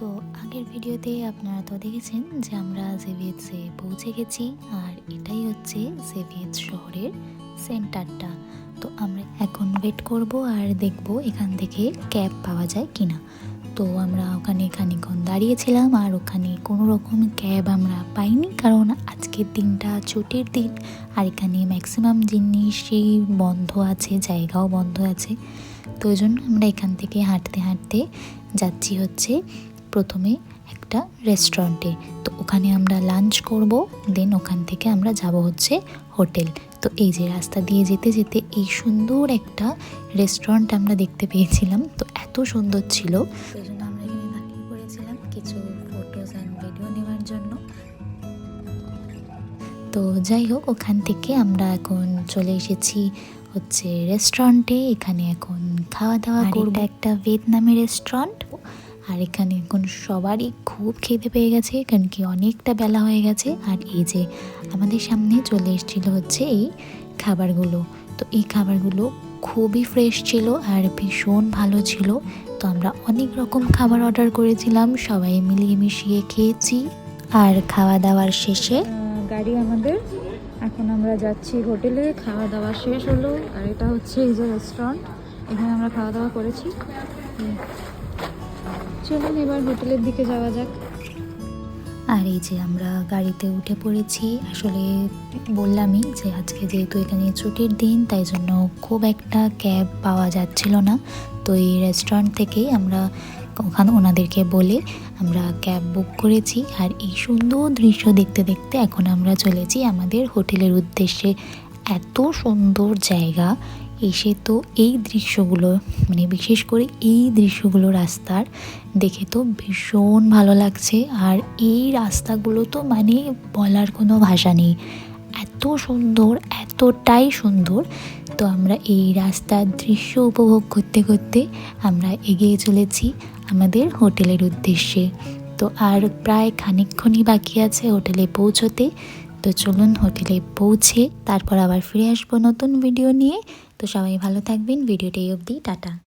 তো আগের ভিডিওতে আপনারা তো দেখেছেন যে আমরা জেভিয়েটসে পৌঁছে গেছি, আর এটাই হচ্ছে জেভিয়েটস শহরের সেন্টারটা। তো আমরা এখন ওয়েট করব আর দেখব এখান থেকে ক্যাব পাওয়া যায় কিনা। তো আমরা ওখানে খানিকক্ষণ দাঁড়িয়েছিলাম, আর ওখানে কোনো রকম ক্যাব আমরা পাইনি, কারণ আজকের দিনটা ছুটির দিন আর এখানে ম্যাক্সিমাম জিনিসই বন্ধ আছে, জায়গাও বন্ধ আছে। তো ওই জন্য আমরা এখান থেকে হাঁটতে হাঁটতে যাচ্ছি হচ্ছে প্রথমে একটা রেস্টুরেন্টে। তো ওখানে আমরা লাঞ্চ করব, দেন ওখান থেকে আমরা যাব হচ্ছে হোটেল। তো এই যে রাস্তা দিয়ে যেতে যেতে এই সুন্দর একটা রেস্টুরেন্ট আমরা দেখতে পেয়েছিলাম, তো এত সুন্দর ছিল, সেই জন্য আমরা এখানে দাঁড়িয়ে পড়েছিলাম কিছু ফটোস অ্যান্ড ভিডিও নেওয়ার জন্য। তো যাই হোক, ওখান থেকে আমরা এখন চলে এসেছি হচ্ছে রেস্টুরেন্টে। এখানে এখন খাওয়া দাওয়া করবো। একটা ভিয়েতনামি রেস্টুরেন্ট, আর এখানে এখন সবারই খুব খিদে পেয়ে গেছে, কারণ কি অনেকটা বেলা হয়ে গেছে। আর এই যে আমাদের সামনে চলে এসেছিল হচ্ছে এই খাবারগুলো। তো এই খাবারগুলো খুবই ফ্রেশ ছিল আর ভীষণ ভালো ছিল। তো আমরা অনেক রকম খাবার অর্ডার করেছিলাম, সবাই মিলিয়ে মিশিয়ে খেয়েছি। আর খাওয়া দাওয়ার শেষে গাড়ি আমাদের, এখন আমরা যাচ্ছি হোটেলে। খাওয়া দাওয়া শেষ হলো, আর এটা হচ্ছে এই যে রেস্টুরেন্ট, এখানে আমরা খাওয়া দাওয়া করেছি। চলুন এবার হোটেলের দিকে যাওয়া যাক। আর এই যে আমরা গাড়িতে উঠে পড়েছি। আসলে বললামই যে আজকে যেহেতু এখানে ছুটির দিন, তাই জন্য খুব একটা ক্যাব পাওয়া যাচ্ছিল না। তো এই রেস্টুরেন্ট থেকেই আমরা ওখানে ওনাদেরকে বলে আমরা ক্যাব বুক করেছি। আর এই সুন্দর দৃশ্য দেখতে দেখতে এখন আমরা চলেছি আমাদের হোটেলের উদ্দেশ্যে। এত সুন্দর জায়গা, এসে তো এই দৃশ্যগুলো, মানে বিশেষ করে এই দৃশ্যগুলো রাস্তার দেখে তো ভীষণ ভালো লাগছে। আর এই রাস্তাগুলো তো মানে বলার কোনো ভাষা নেই, এত সুন্দর, এতটাই সুন্দর। তো আমরা এই রাস্তার দৃশ্য উপভোগ করতে করতে আমরা এগিয়ে চলেছি আমাদের হোটেলের উদ্দেশ্যে। তো আর প্রায় খানিকক্ষণই বাকি আছে হোটেলে পৌঁছতে। তো চলুন হোটেলে পৌঁছে তারপর আবার ফিরে আসবো নতুন ভিডিও নিয়ে। তো সবাই ভালো থাকবেন, ভিডিওটা এই অবধি, টাটা।